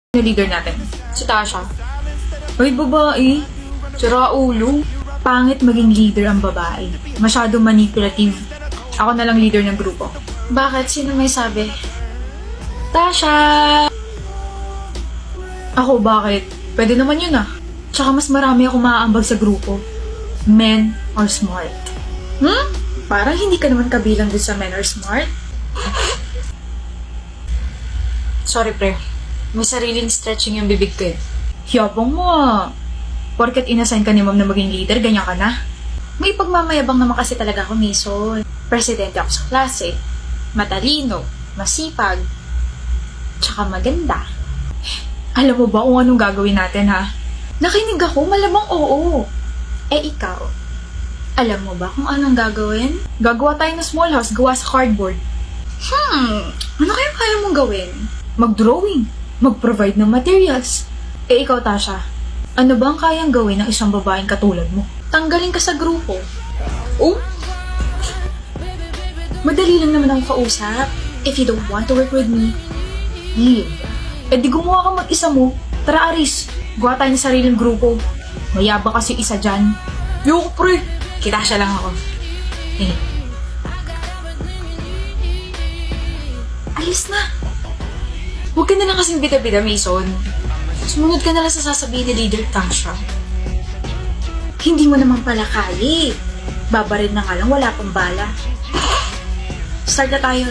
na leader natin? Si Tasha. Ay, babae. Tsara ulo. Pangit maging leader ang babae. Masyadong manipulative. Ako na lang leader ng grupo. Bakit? Sino may sabi? Tasha! Ako, bakit? Pwede naman yun ah. Tsaka mas marami ako maaambag sa grupo. Men or smart. Parang hindi ka naman kabilang dun sa men or smart. Sorry, pre. May sariling stretching yung bibig ko eh. Yabang mo ah. Porket inassign ka ni ma'am na maging leader, ganyan ka na. May pagmamayabang naman kasi talaga ako, Mason. Presidente ako sa klase. Matalino, masipag, tsaka maganda. Alam mo ba kung anong gagawin natin, ha? Nakinig ako, malamang oo. Eh, ikaw, alam mo ba kung anong gagawin? Gagawa tayo ng small house, gawa sa cardboard. Ano kaya kaya mong gawin? Mag-drawing, mag-provide ng materials. Eh, ikaw, Tasha, ano ba ang kayang gawin ng isang babaeng katulad mo? Tanggalin ka sa grupo. Oh? Madali lang naman ako kausap. If you don't want to work with me, leave. Eh di gumawa ka mag-isa mo. Tara, Aris. Gawa tayo ng sariling grupo. Mayaba kasi isa dyan. Yoko, pre. Kita siya lang ako. Eh. Alis na. Huwag ka na lang kasing bida-bida, Mason. Sumunod ka na lang sa sasabihin ni Leader Tasha. Hindi mo naman pala kaya. Babarin na nga lang, wala pang bala. Start na tayo.